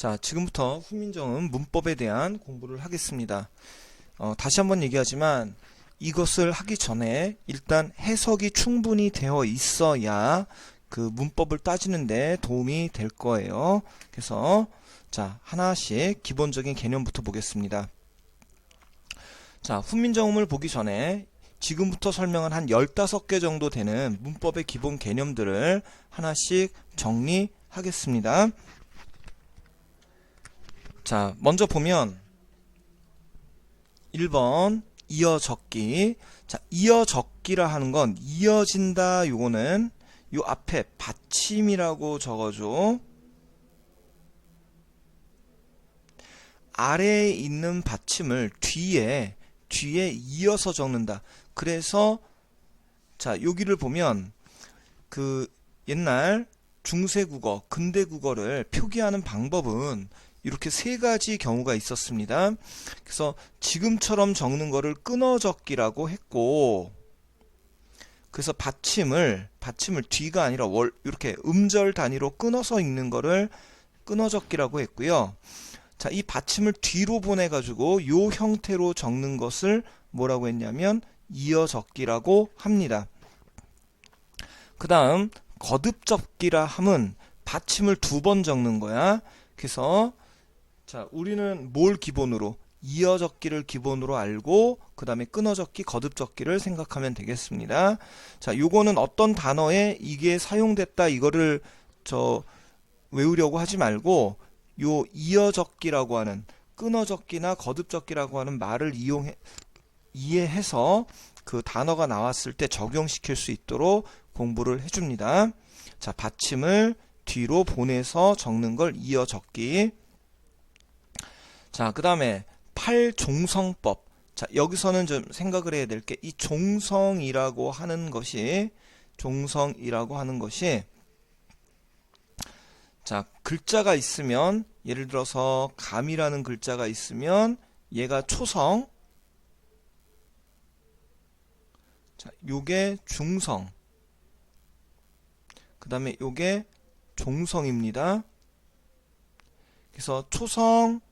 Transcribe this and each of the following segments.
자, 지금부터 훈민정음 문법에 대한 공부를 하겠습니다. 다시 한번 얘기하지만 이것을 하기 전에 일단 해석이 충분히 되어 있어야 그 문법을 따지는데 도움이 될 거예요. 그래서 자, 하나씩 기본적인 개념부터 보겠습니다. 자, 훈민정음을 보기 전에 지금부터 설명한 한 15개 정도 되는 문법의 기본 개념들을 하나씩 정리하겠습니다. 자, 먼저 보면 1번 이어적기. 자, 이어적기라 하는 건 이어진다, 요거는 요 앞에 받침이라고 적어줘. 아래에 있는 받침을 뒤에 이어서 적는다. 그래서 자, 여기를 보면 그 옛날 중세국어, 근대국어를 표기하는 방법은 이렇게 세 가지 경우가 있었습니다. 그래서 지금처럼 적는 거를 끊어적기라고 했고, 그래서 받침을 뒤가 아니라 이렇게 음절 단위로 끊어서 읽는 거를 끊어적기라고 했고요. 자, 이 받침을 뒤로 보내가지고 요 형태로 적는 것을 뭐라고 했냐면 이어적기라고 합니다. 그 다음 거듭적기라 함은 받침을 2번 적는 거야. 그래서 자, 우리는 뭘 기본으로? 이어적기를 기본으로 알고 그 다음에 끊어적기, 거듭적기를 생각하면 되겠습니다. 자, 요거는 어떤 단어에 이게 사용됐다 이거를 외우려고 하지 말고 요 이어적기라고 하는 끊어적기나 거듭적기라고 하는 말을 이해해서 그 단어가 나왔을 때 적용시킬 수 있도록 공부를 해줍니다. 자, 받침을 뒤로 보내서 적는 걸 이어적기. 자, 그 다음에 팔종성법. 자, 여기서는 좀 생각을 해야 될 게 이 종성이라고 하는 것이 자, 글자가 있으면 예를 들어서 감이라는 글자가 있으면 얘가 초성, 자, 요게 중성, 그 다음에 요게 종성입니다. 그래서 초성,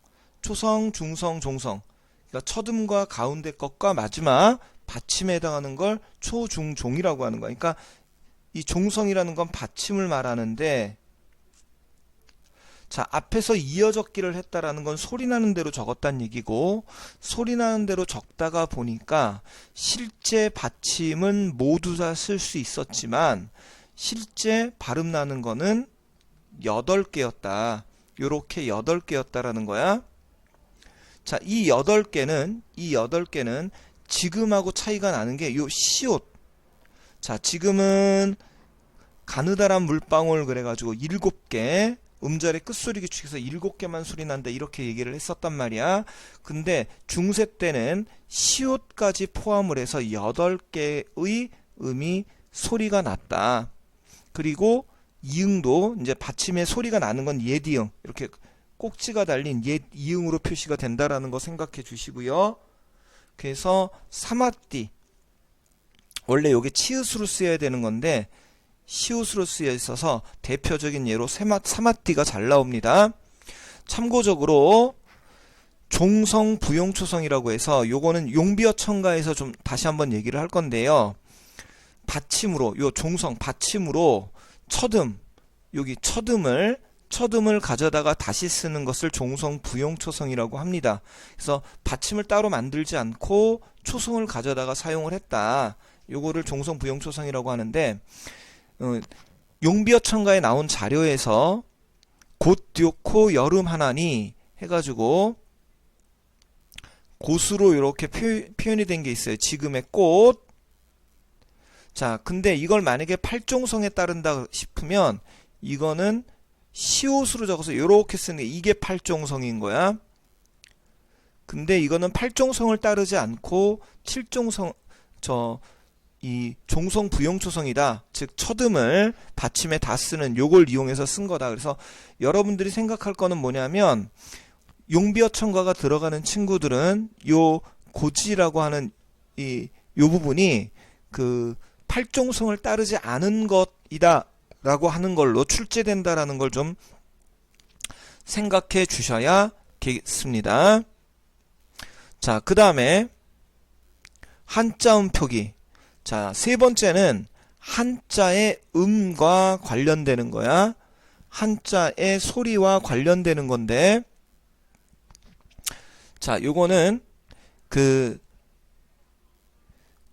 중성, 종성. 그러니까 첫음과 가운데 것과 마지막 받침에 해당하는 걸 초, 중, 종이라고 하는 거야. 그러니까 이 종성이라는 건 받침을 말하는데, 자, 앞에서 이어적기를 했다라는 건 소리나는 대로 적었다는 얘기고, 소리나는 대로 적다가 보니까 실제 받침은 모두 다 쓸 수 있었지만 실제 발음 나는 거는 8개였다. 요렇게 8개였다라는 거야. 자, 이 8개는 지금하고 차이가 나는 게 요 시옷. 자, 지금은 가느다란 물방울 그래가지고 7개, 음절의 끝소리 기축해서 7개만 소리 난다 이렇게 얘기를 했었단 말이야. 근데 중세 때는 시옷까지 포함을 해서 8개의 음이 소리가 났다. 그리고 이응도 이제 받침에 소리가 나는 건 예디응, 이렇게 꼭지가 달린 이응으로 표시가 된다라는 거 생각해 주시고요. 그래서 사마띠, 원래 요게 치읓으로 쓰여야 되는 건데 시옷으로 쓰여 있어서 대표적인 예로 사마띠가 잘 나옵니다. 참고적으로 종성, 부용초성이라고 해서 요거는 용비어천가에서 좀 다시 한번 얘기를 할 건데요. 받침으로, 요 종성 받침으로 첫음, 여기 첫음을 가져다가 다시 쓰는 것을 종성, 부용초성이라고 합니다. 그래서 받침을 따로 만들지 않고 초성을 가져다가 사용을 했다. 요거를 종성, 부용초성이라고 하는데, 용비어천가에 나온 자료에서 곧 듀코 여름 하나니 해가지고 곧으로 이렇게 표현이 된 게 있어요. 지금의 꽃. 자, 근데 이걸 만약에 팔종성에 따른다 싶으면 이거는 시옷으로 적어서 이렇게 쓰는 게 이게 팔종성인 거야. 근데 이거는 팔종성을 따르지 않고 이 종성 부용초성이다. 즉 첫음을 받침에 다 쓰는 요걸 이용해서 쓴 거다. 그래서 여러분들이 생각할 거는 뭐냐면 용비어천가가 들어가는 친구들은 요 고지라고 하는 요 부분이 그 팔종성을 따르지 않은 것이다 라고 하는 걸로 출제된다라는 걸 좀 생각해 주셔야겠습니다. 자, 그 다음에 한자음 표기. 자, 세 번째는 한자의 음과 관련되는 거야. 한자의 소리와 관련되는 건데, 자, 요거는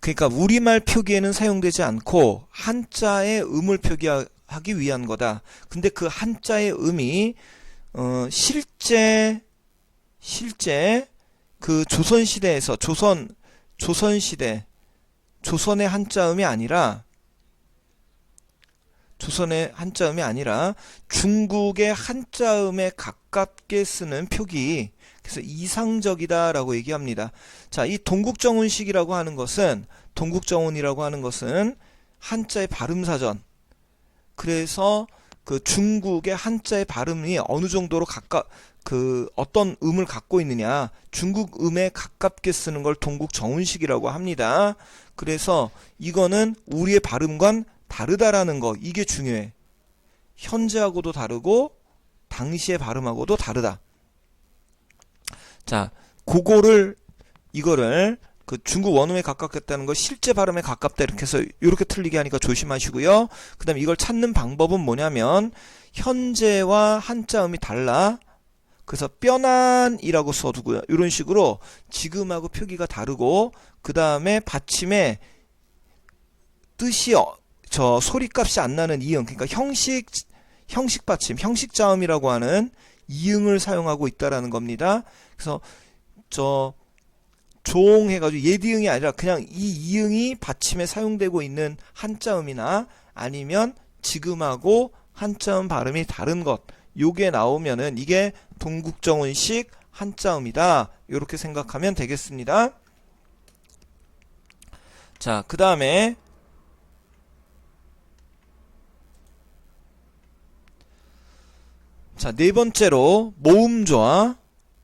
그러니까 우리말 표기에는 사용되지 않고 한자의 음을 표기하기 위한 거다. 근데 그 한자의 음이 실제 그 조선시대에서 조선시대 조선의 한자음이 아니라 중국의 한자음에 가깝게 쓰는 표기, 그래서 이상적이다라고 얘기합니다. 자, 이 동국정운이라고 하는 것은 한자의 발음사전. 그래서 그 중국의 한자의 발음이 어느 정도로 어떤 음을 갖고 있느냐, 중국 음에 가깝게 쓰는 걸 동국정운식이라고 합니다. 그래서 이거는 우리의 발음과는 다르다라는 거, 이게 중요해. 현재하고도 다르고 당시의 발음하고도 다르다. 자, 이거를 그 중국 원음에 가깝겠다는 거, 실제 발음에 가깝다 이렇게 해서 이렇게 틀리게 하니까 조심하시고요. 그 다음에 이걸 찾는 방법은 뭐냐면 현재와 한자음이 달라. 그래서 뼈난이라고 써두고요. 이런 식으로 지금하고 표기가 다르고, 그 다음에 받침에 뜻이 소리값이 안 나는 이응, 그러니까 형식 받침, 형식자음이라고 하는 이응을 사용하고 있다라는 겁니다. 그래서 종 해가지고 예디응이 아니라 그냥 이 이응이 받침에 사용되고 있는 한자음이나 아니면 지금하고 한자음 발음이 다른 것, 요게 나오면은 이게 동국정운식 한자음이다, 요렇게 생각하면 되겠습니다. 자, 그 다음에 자, 네 번째로 모음조화.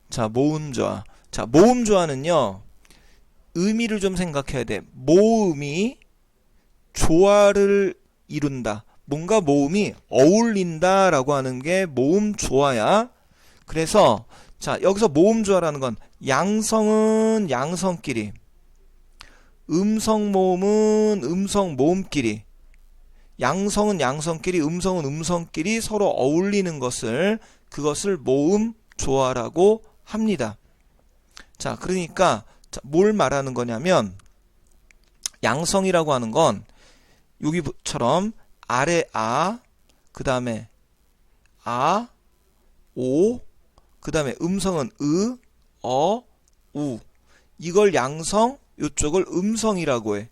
자, 모음조화는요, 의미를 좀 생각해야 돼. 모음이 조화를 이룬다. 뭔가 모음이 어울린다라고 하는 게 모음조화야. 그래서 자, 여기서 모음조화라는 건 양성은 양성끼리, 음성모음은 음성모음끼리, 양성은 양성끼리, 음성은 음성끼리 서로 어울리는 그것을 모음조화라고 합니다. 자, 그러니까 뭘 말하는 거냐면, 양성이라고 하는 건 여기처럼 아래 그 다음에 오, 그 다음에 음성은 우, 이걸 양성, 요쪽을 음성이라고 해.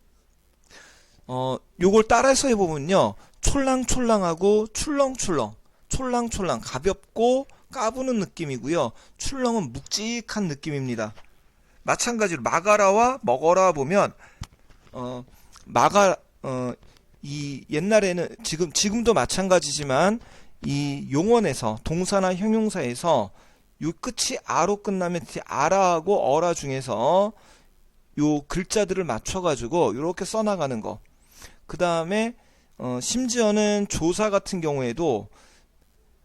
요걸 따라서 해보면요, 촐랑촐랑하고 출렁출렁, 촐랑촐랑 가볍고 까부는 느낌이고요, 출렁은 묵직한 느낌입니다. 마찬가지로 마가라와 먹어라 보면 이 옛날에는 지금도 마찬가지지만 이 용언에서 동사나 형용사에서 요 끝이 아로 끝나면 아라하고 어라 중에서 요 글자들을 맞춰가지고 이렇게 써나가는 거. 그 다음에 심지어는 조사 같은 경우에도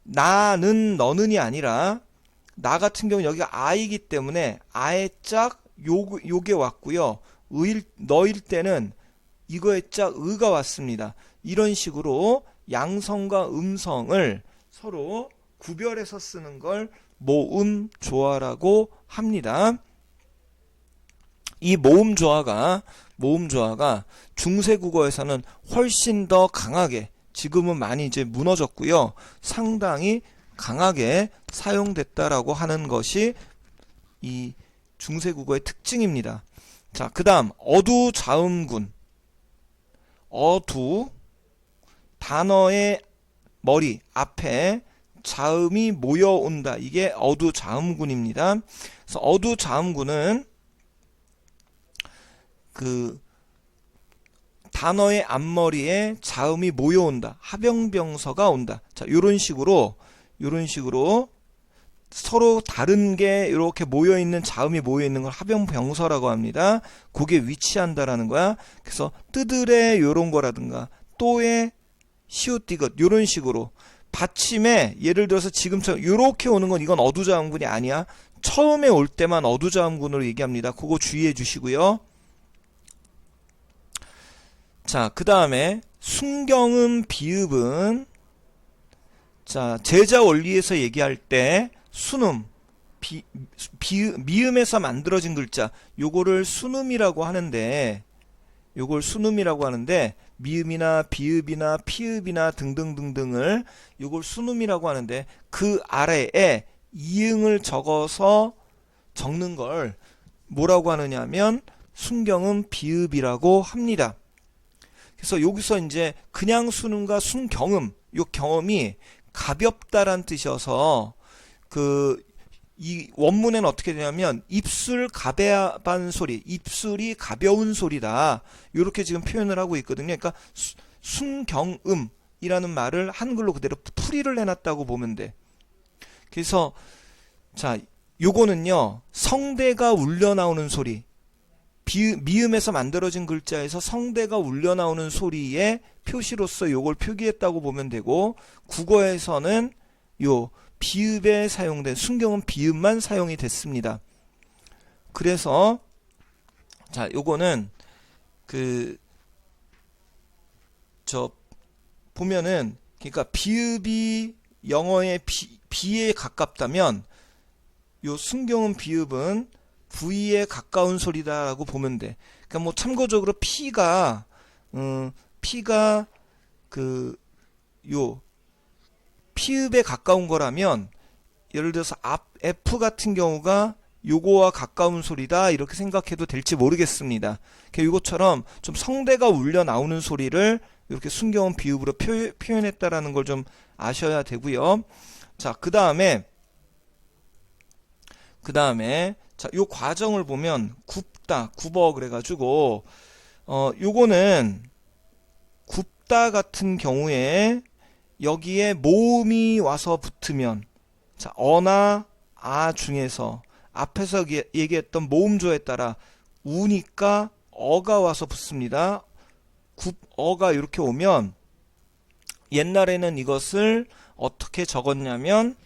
나는 너는이 아니라 나 같은 경우는 여기가 아이기 때문에 아의 짝 요게 왔고요. 너일 때는 이거의 짝 의가 왔습니다. 이런 식으로 양성과 음성을 서로 구별해서 쓰는 걸 모음조화라고 합니다. 이 모음조화가 중세국어에서는 훨씬 더 강하게, 지금은 많이 이제 무너졌고요, 상당히 강하게 사용됐다라고 하는 것이 이 중세국어의 특징입니다. 자, 그 다음 어두자음군. 단어의 머리 앞에 자음이 모여온다, 이게 어두자음군입니다. 그래서 어두자음군은 그 단어의 앞머리에 자음이 모여온다, 합영병서가 온다. 자, 요런 식으로 서로 다른 게 이렇게 모여있는, 자음이 모여있는 걸 합영병서라고 합니다. 그게 위치한다라는 거야. 그래서 뜨들의 요런 거라든가 또의 시옷디귿 요런 식으로 받침에 예를 들어서 지금처럼 이렇게 오는 건 이건 어두자음군이 아니야. 처음에 올 때만 어두자음군으로 얘기합니다. 그거 주의해 주시고요. 자, 그 다음에 순경음 비읍은 자, 제자 원리에서 얘기할 때 순음 미음에서 만들어진 글자 요거를 순음이라고 하는데 미음이나 비읍이나 피읍이나 등등등등을 요걸 순음이라고 하는데 그 아래에 이응을 적어서 적는 걸 뭐라고 하느냐면 순경음 비읍이라고 합니다. 그래서 여기서 이제 그냥 순음과 순경음 요 경음이 가볍다란 뜻이어서 이 원문에는 어떻게 되냐면 입술 가벼운 소리, 입술이 가벼운 소리다. 이렇게 지금 표현을 하고 있거든요. 그러니까 순경음이라는 말을 한글로 그대로 풀이를 해놨다고 보면 돼. 그래서 자, 요거는요 성대가 울려 나오는 소리, 미음에서 만들어진 글자에서 성대가 울려 나오는 소리의 표시로서 요걸 표기했다고 보면 되고, 국어에서는 요 비읍에 사용된 순경은 비읍만 사용이 됐습니다. 그래서 자, 요거는 보면은 그러니까 비읍이 영어의 비에 가깝다면 요 순경은 비읍은 V에 가까운 소리다라고 보면 돼. 그러니까 뭐 참고적으로 P가 요 피읍에 가까운 거라면 예를 들어서 F 같은 경우가 요거와 가까운 소리다 이렇게 생각해도 될지 모르겠습니다. 이것처럼 좀 성대가 울려 나오는 소리를 이렇게 순경음 비읍으로 표현했다라는 걸 좀 아셔야 되고요. 자, 그 다음에 자, 요 과정을 보면 굽다, 굽어 그래가지고 요거는 굽다 같은 경우에 여기에 모음이 와서 붙으면 자, 어나 아 중에서 앞에서 얘기했던 모음조에 따라 우니까 어가 와서 붙습니다. 굽어가 이렇게 오면 옛날에는 이것을 어떻게 적었냐면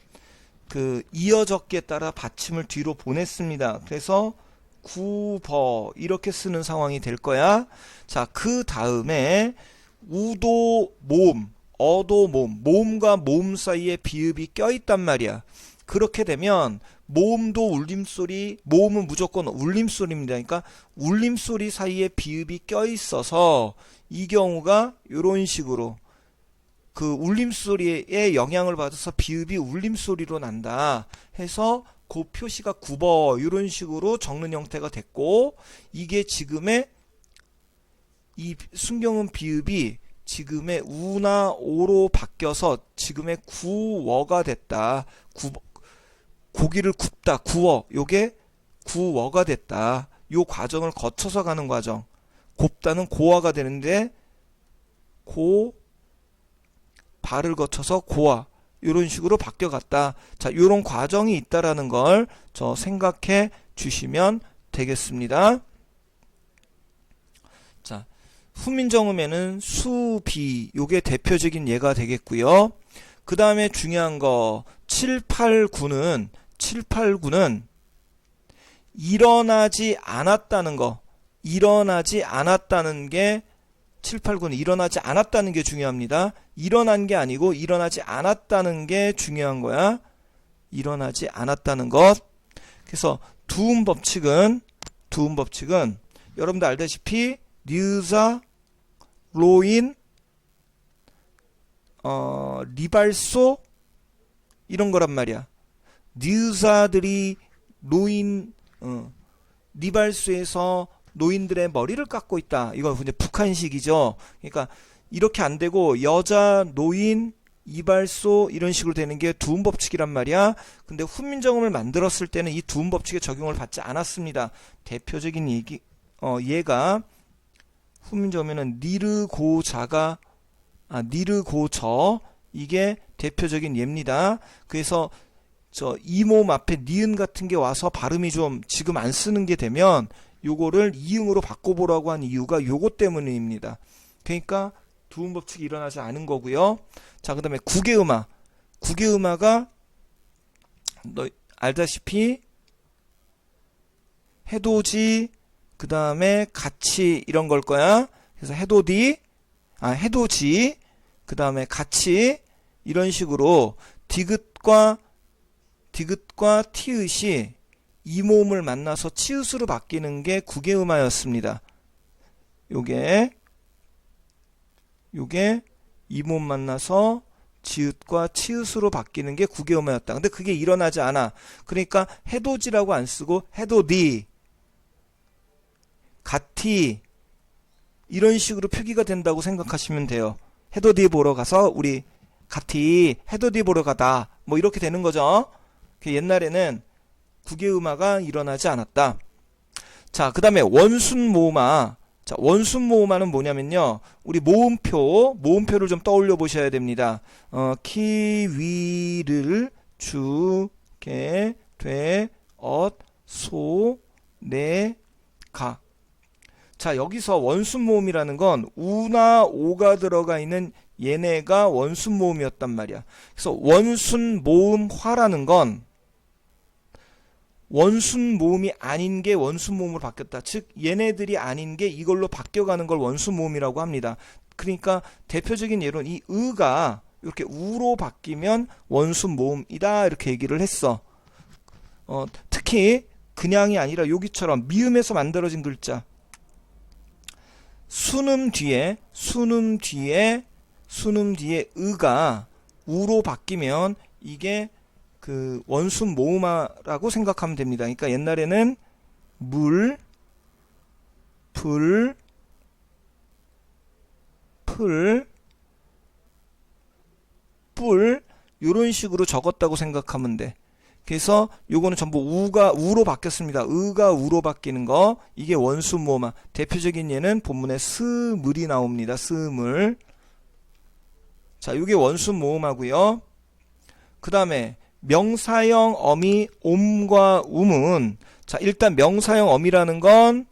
이어적기에 따라 받침을 뒤로 보냈습니다. 그래서 구버 이렇게 쓰는 상황이 될 거야. 자, 그 다음에 우도 모음, 어도 모음, 모음과 모음 사이에 비읍이 껴있단 말이야. 그렇게 되면 모음도 울림소리, 모음은 무조건 울림소리입니다. 그러니까 울림소리 사이에 비읍이 껴있어서 이 경우가 이런 식으로 울림소리에 영향을 받아서 비읍이 울림소리로 난다 해서 그 표시가 굽어 이런 식으로 적는 형태가 됐고, 이게 지금의 이 순경음 비읍이 지금의 우나 오로 바뀌어서 지금의 구워가 됐다. 고기를 굽다, 구워. 요게 구워가 됐다. 요 과정을 거쳐서 가는 과정. 곱다는 고화가 되는데 발을 거쳐서 고화. 이런 식으로 바뀌어갔다. 자, 이런 과정이 있다라는 걸 생각해 주시면 되겠습니다. 자, 후민정음에는 수, 비, 요게 대표적인 예가 되겠고요. 그 다음에 중요한 거 7, 8, 9는 일어나지 않았다는 거, 일어나지 않았다는 게 7, 8, 9는 일어나지 않았다는 게 중요합니다. 일어난 게 아니고 일어나지 않았다는 게 중요한 거야. 일어나지 않았다는 것. 그래서 두음 법칙은 여러분들 알다시피 리으사, 로인, 리발소 이런 거란 말이야. 리으사들이 노인 리발소에서 노인들의 머리를 깎고 있다. 이건 이제 북한식이죠. 그러니까 이렇게 안 되고 여자, 노인, 이발소 이런 식으로 되는 게 두음 법칙이란 말이야. 근데 훈민정음을 만들었을 때는 이 두음 법칙에 적용을 받지 않았습니다. 대표적인 예가 훈민정음에는 니르고자가 니르고저 이게 대표적인 예입니다. 그래서 이모음 앞에 니은 같은 게 와서 발음이 좀 지금 안 쓰는 게 되면 요거를 이응으로 바꿔보라고 한 이유가 요거 때문입니다. 그러니까 두음 법칙이 일어나지 않은 거고요. 자, 그 다음에 구개음화. 국외음화가 너 알다시피 해돋이 그 다음에 같이 이런 걸 거야. 그래서 해돋이 해돋이 그 다음에 같이 이런 식으로 디귿과 티읕이 이 모음을 만나서 치읓으로 바뀌는 게 국외음화였습니다. 요게 이 모음 만나서 지읒과 치읓으로 바뀌는 게 국외음화였다. 근데 그게 일어나지 않아. 그러니까 해돋이라고 안 쓰고 해돋이, 같이 이런 식으로 표기가 된다고 생각하시면 돼요. 해돋이 보러 가서 우리 같이 해돋이 보러 가다 뭐 이렇게 되는 거죠. 옛날에는 국외음화가 일어나지 않았다. 자, 그 다음에 원순모음화. 자, 원순모음화는 뭐냐면요. 우리 모음표를 좀 떠올려 보셔야 됩니다. 키위를 주게 돼 소 내 가. 자, 여기서 원순모음이라는 건 우나 오가 들어가 있는 얘네가 원순모음이었단 말이야. 그래서 원순모음화라는 건 원순모음이 아닌 게 원순모음으로 바뀌었다. 즉 얘네들이 아닌 게 이걸로 바뀌어가는 걸 원순모음이라고 합니다. 그러니까 대표적인 예로는 이 의가 이렇게 우로 바뀌면 원순모음이다 이렇게 얘기를 했어. 특히 그냥이 아니라 여기처럼 미음에서 만들어진 글자 순음 뒤에 의가 우로 바뀌면 이게 그 원순 모음화라고 생각하면 됩니다. 그러니까 옛날에는 물, 불, 풀, 뿔 이런 식으로 적었다고 생각하면 돼. 그래서 요거는 전부 우로 바뀌었습니다. 의가 우로 바뀌는 거 이게 원순 모음화. 대표적인 예는 본문에 스물이 나옵니다. 스물. 자, 요게 원순 모음화고요. 그 다음에 명사형 어미 옴과 움은 자, 일단 명사형 어미라는 건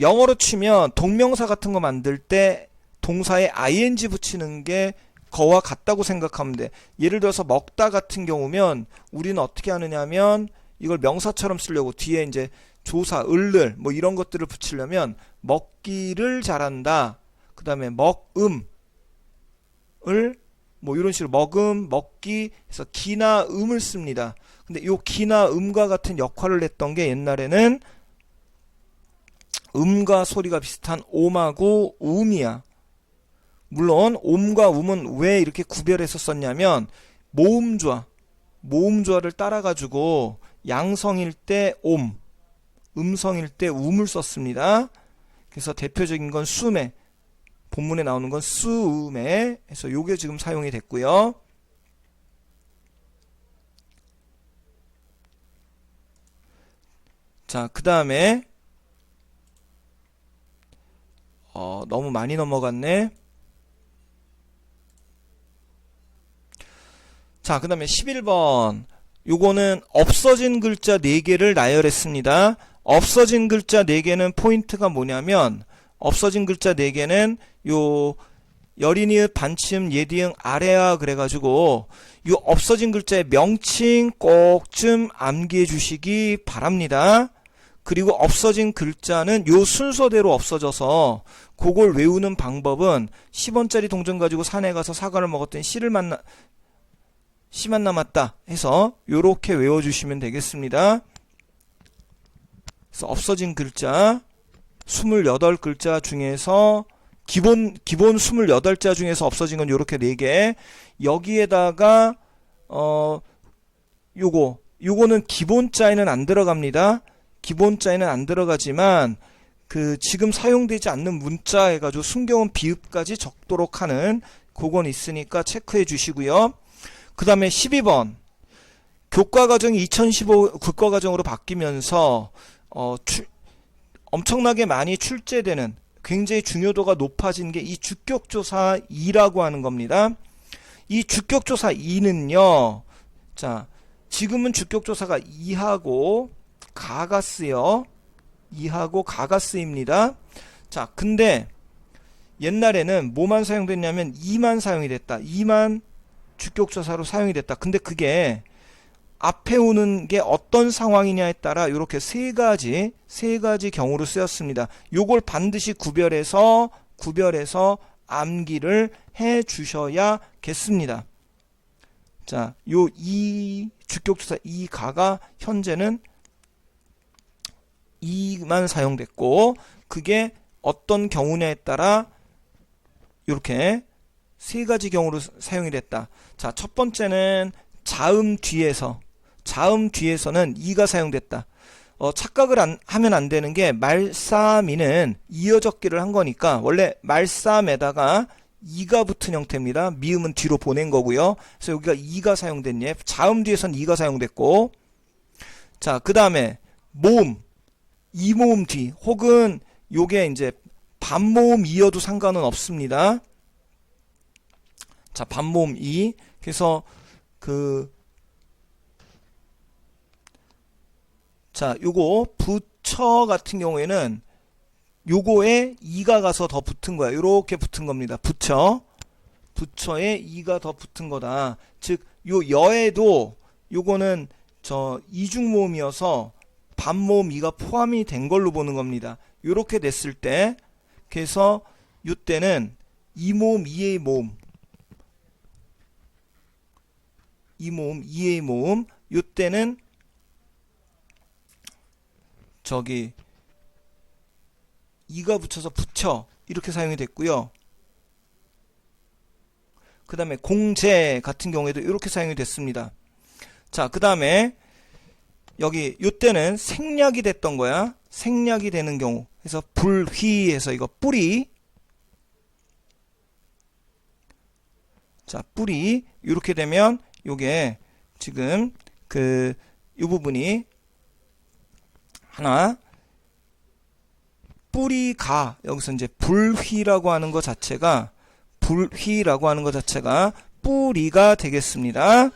영어로 치면 동명사 같은 거 만들 때 동사에 ing 붙이는 게 거와 같다고 생각하면 돼. 예를 들어서 먹다 같은 경우면 우리는 어떻게 하느냐 하면 이걸 명사처럼 쓰려고 뒤에 이제 조사, 을을 뭐 이런 것들을 붙이려면 먹기를 잘한다. 그 다음에 먹음을 뭐 이런 식으로 먹음, 먹기 해서 기나 음을 씁니다. 근데 요 기나 음과 같은 역할을 했던 게 옛날에는 음과 소리가 비슷한 옴하고 우음이야. 물론 옴과 음은 왜 이렇게 구별해서 썼냐면 모음조화를 따라가지고 양성일 때 옴, 음성일 때 음을 썼습니다. 그래서 대표적인 건 수매, 본문에 나오는 건 수음에 해서 요게 지금 사용이 됐고요. 자, 그 다음에 너무 많이 넘어갔네. 자, 그 다음에 11번 요거는 없어진 글자 4개를 나열했습니다. 없어진 글자 4개는 포인트가 뭐냐면 없어진 글자 4개는 요 여린이읍 반침 예디응 아래아 그래가지고 요 없어진 글자의 명칭 꼭 좀 암기해 주시기 바랍니다. 그리고 없어진 글자는 요 순서대로 없어져서 그걸 외우는 방법은 10원짜리 동전 가지고 산에 가서 사과를 먹었더니 씨만 남았다 해서 요렇게 외워주시면 되겠습니다. 그래서 없어진 글자 28글자 중에서 기본 28자 중에서 없어진 건 요렇게 4개. 여기에다가 요거는 기본자에는 안 들어갑니다. 기본자에는 안 들어가지만 그 지금 사용되지 않는 문자 해가지고 순경은 비읍까지 적도록 하는 그건 있으니까 체크해 주시고요. 그 다음에 12번 교과과정이 2015 국가과정으로 바뀌면서 엄청나게 많이 출제되는 굉장히 중요도가 높아진 게 이 주격조사 2라고 하는 겁니다. 이 주격조사 2는요. 자, 지금은 주격조사가 2하고 가가 쓰여. 2하고 가가 쓰입니다. 자, 근데 옛날에는 뭐만 사용됐냐면 2만 사용이 됐다. 2만 주격조사로 사용이 됐다. 근데 그게 앞에 오는 게 어떤 상황이냐에 따라 이렇게 세 가지 경우로 쓰였습니다. 요걸 반드시 구별해서 암기를 해 주셔야겠습니다. 자, 요 이 주격조사 이 가가 현재는 이만 사용됐고, 그게 어떤 경우냐에 따라 이렇게 세 가지 경우로 사용이 됐다. 자, 첫 번째는 자음 뒤에서는 이가 사용됐다. 착각을 하면 안 되는 게 말싸미는 이어적기를 한 거니까 원래 말싸움에다가 이가 붙은 형태입니다. 미음은 뒤로 보낸 거고요. 그래서 여기가 이가 사용된 예. 자음 뒤에서는 이가 사용됐고, 자, 그 다음에 모음, 이모음 뒤 혹은 요게 이제 반모음 이어도 상관은 없습니다. 자, 반모음 이. 그래서 자, 요거 부처 같은 경우에는 요거에 이가 가서 더 붙은 거야. 요렇게 붙은 겁니다. 부처에 이가 더 붙은 거다. 즉, 요 여에도 요거는 이중모음이어서 반모음 이가 포함이 된 걸로 보는 겁니다. 요렇게 됐을 때, 그래서 요때는 이모음 이의 모음, 요때는 이가 붙여서 부처 이렇게 사용이 됐고요. 그 다음에 공제 같은 경우에도 이렇게 사용이 됐습니다. 자, 그 다음에 여기 요때는 생략이 됐던 거야. 생략이 되는 경우. 그래서 불휘해서 이거 뿌리. 자, 뿌리. 이렇게 되면 요게 지금 요 부분이 하나 뿌리가 여기서 이제 불휘라고 하는 것 자체가 뿌리가 되겠습니다.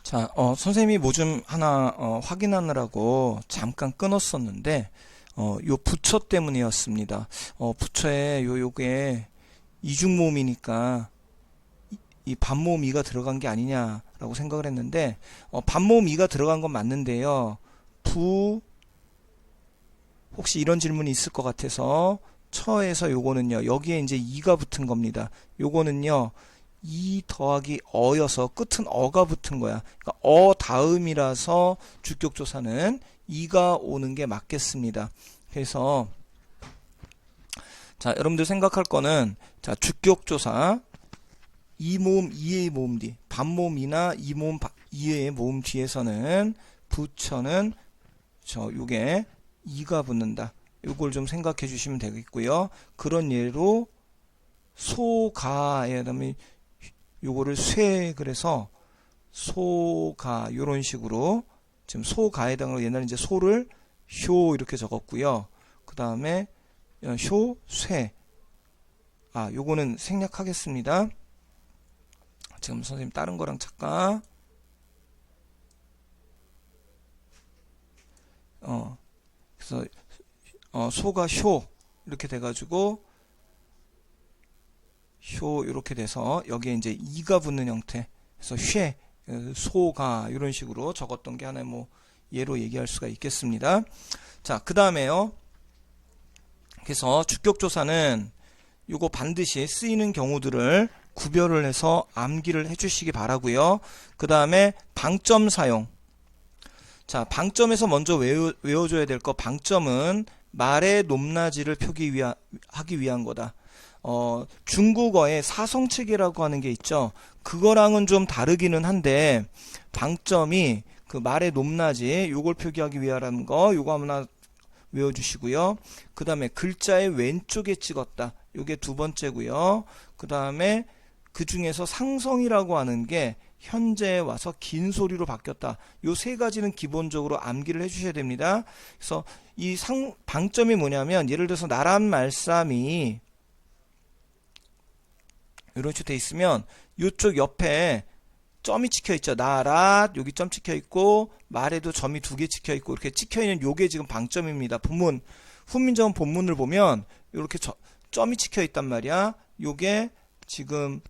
자, 선생님이 뭐 좀 하나 확인하느라고 잠깐 끊었었는데 요 부처 때문이었습니다. 부처에 요게 이중모음이니까 이 반모음 이가 들어간 게 아니냐라고 생각을 했는데 반모음 이가 들어간 건 맞는데요. 혹시 이런 질문이 있을 것 같아서 처에서 요거는요. 여기에 이제 이가 붙은 겁니다. 요거는요. 이 더하기 어여서 끝은 어가 붙은 거야. 그러니까 다음이라서 주격조사는 이가 오는 게 맞겠습니다. 그래서 자, 여러분들 생각할 거는 자, 주격조사 이모음 이의 모음 뒤 반모음이나 이모음 이의 모음 뒤에서는 부처는 요게 이가 붙는다. 요걸 좀 생각해 주시면 되겠고요. 그런 예로 소가에 다음에 요거를 쇠 그래서 소가 요런 식으로 지금 소가에 해당으로 옛날에 이제 소를 효 이렇게 적었고요. 그 다음에 효 쇠. 요거는 생략하겠습니다. 지금 선생님 다른 거랑 잠깐 그래서 소가 효 이렇게 돼가지고 효 이렇게 돼서 여기에 이제 이가 붙는 형태 그래서 쉐 소가 이런 식으로 적었던 게 하나의 뭐 예로 얘기할 수가 있겠습니다. 자, 그 다음에요. 그래서 주격조사는 요거 반드시 쓰이는 경우들을 구별을 해서 암기를 해주시기 바라고요. 그 다음에 방점 사용. 자, 방점에서 먼저 외워줘야 될 거. 방점은 말의 높낮이를 하기 위한 거다. 중국어에 사성체계라고 하는 게 있죠. 그거랑은 좀 다르기는 한데 방점이 그 말의 높낮이 요걸 표기하기 위하라는 거 요거 하나 외워주시고요. 그 다음에 글자의 왼쪽에 찍었다. 요게 두 번째고요. 그 다음에 그 중에서 상성이라고 하는 게 현재에 와서 긴 소리로 바뀌었다. 요 세 가지는 기본적으로 암기를 해주셔야 됩니다. 그래서 이 방점이 뭐냐면 예를 들어서 나란 말싸미 이런 식으로 돼 있으면 요쪽 옆에 점이 찍혀 있죠. 나랏 여기 점 찍혀 있고 말에도 점이 두 개 찍혀 있고 이렇게 찍혀 있는 요게 지금 방점입니다. 훈민정음 본문을 보면 이렇게 점이 찍혀 있단 말이야. 요게 지금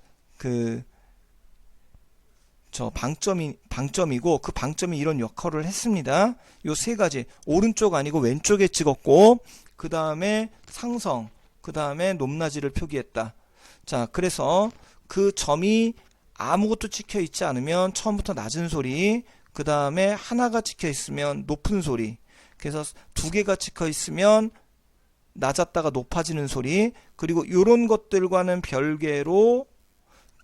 저 방점이고 그 방점이 이런 역할을 했습니다. 요 세 가지 오른쪽 아니고 왼쪽에 찍었고 그 다음에 상성 그 다음에 높낮이를 표기했다. 자, 그래서 그 점이 아무것도 찍혀 있지 않으면 처음부터 낮은 소리, 그 다음에 하나가 찍혀 있으면 높은 소리, 그래서 두 개가 찍혀 있으면 낮았다가 높아지는 소리, 그리고 이런 것들과는 별개로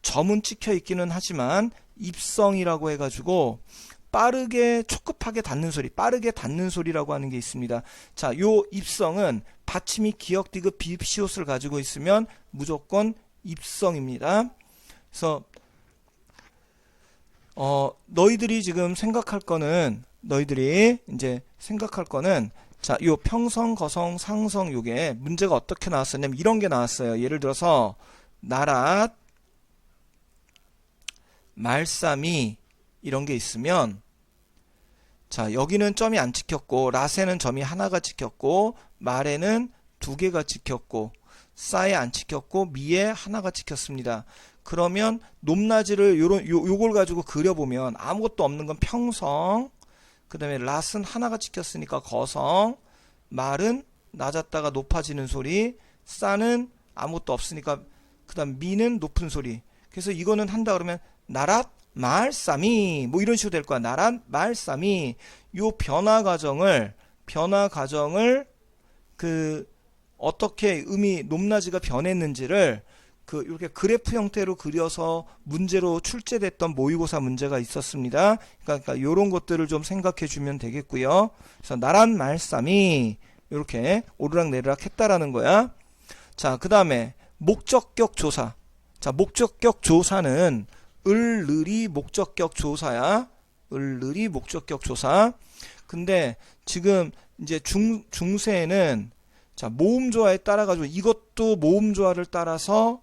점은 찍혀 있기는 하지만 입성이라고 해가지고 빠르게 초급하게 닿는 소리, 빠르게 닿는 소리라고 하는 게 있습니다. 자, 요 입성은 받침이 기역, 디귿, 비읍, 시옷을 가지고 있으면 무조건 입성입니다. 그래서 너희들이 지금 생각할 거는 자, 요 평성, 거성, 상성 요게 문제가 어떻게 나왔었냐면 이런 게 나왔어요. 예를 들어서 나랏, 말싸미 이런 게 있으면 자, 여기는 점이 안 찍혔고 랏에는 점이 하나가 찍혔고 말에는 두 개가 찍혔고 싸에 안 찍혔고 미에 하나가 찍혔습니다. 그러면 높낮이를 요걸 가지고 그려보면 아무것도 없는 건 평성, 그 다음에 랏은 하나가 찍혔으니까 거성, 말은 낮았다가 높아지는 소리, 싸는 아무것도 없으니까 그 다음 미는 높은 소리. 그래서 이거는 한다 그러면 나랏, 말싸미 뭐 이런 식으로 될 거야. 나랏, 말싸미. 요 변화 과정을 어떻게 음이 높낮이가 변했는지를 이렇게 그래프 형태로 그려서 문제로 출제됐던 모의고사 문제가 있었습니다. 그러니까 이런 것들을 좀 생각해 주면 되겠고요. 그래서 나란 말싸미 이렇게 오르락내리락 했다라는 거야. 자, 그 다음에 목적격 조사. 자, 목적격 조사는 을을이 목적격 조사야. 을을이 목적격 조사. 근데 지금 이제 중세에는 자, 모음조화에 따라 가지고 이것도 모음조화를 따라서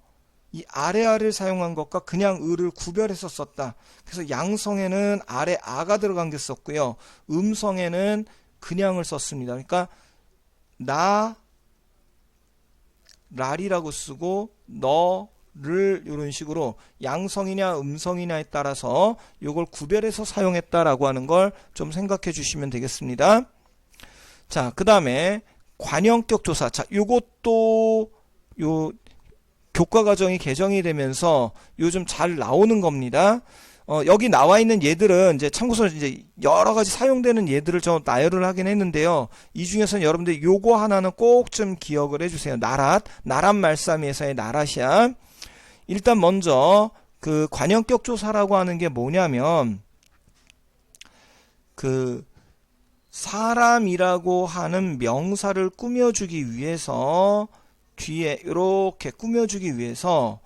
이 아래아를 사용한 것과 그냥 을을 구별해서 썼다. 그래서 양성에는 아래 아가 들어간 게 썼고요. 음성에는 그냥을 썼습니다. 그러니까 나 랄이라고 쓰고 너를 이런 식으로 양성이냐 음성이냐에 따라서 이걸 구별해서 사용했다라고 하는 걸 좀 생각해 주시면 되겠습니다. 자, 그 다음에 관형격 조사. 자, 요것도 교과 과정이 개정이 되면서 요즘 잘 나오는 겁니다. 여기 나와 있는 얘들은 이제 참고서 이제 여러 가지 사용되는 얘들을 좀 나열을 하긴 했는데요. 이 중에서는 여러분들 요거 하나는 꼭 좀 기억을 해주세요. 나랏 말싸미에서의 나랏이야. 일단 먼저 그 관형격 조사라고 하는 게 뭐냐면 사람이라고 하는 명사를 꾸며주기 위해서 뒤에 이렇게 꾸며주기 위해서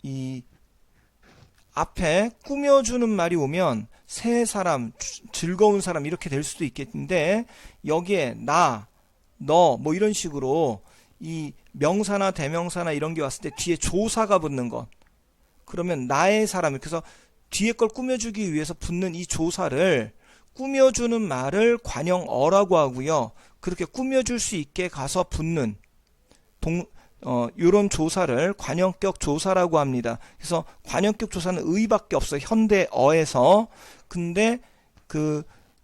이 앞에 꾸며주는 말이 오면 새 사람, 즐거운 사람 이렇게 될 수도 있겠는데 여기에 나, 너 뭐 이런 식으로 이 명사나 대명사나 이런 게 왔을 때 뒤에 조사가 붙는 것. 그러면 나의 사람, 그래서 뒤에 걸 꾸며주기 위해서 붙는 이 조사를 꾸며주는 말을 관형어라고 하고요. 그렇게 꾸며줄 수 있게 가서 붙는 요런 조사를 관형격 조사라고 합니다. 그래서 관형격 조사는 의밖에 없어요. 현대어에서. 근데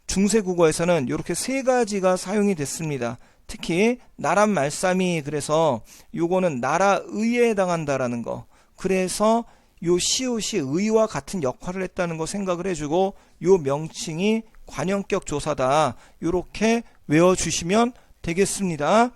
중세국어에서는 이렇게 세 가지가 사용이 됐습니다. 특히 나란 말싸미, 그래서 요거는 나라의에 해당한다라는 거. 그래서 요 시옷이 의와 같은 역할을 했다는 거 생각을 해주고 요 명칭이 관형격 조사다. 요렇게 외워주시면 되겠습니다.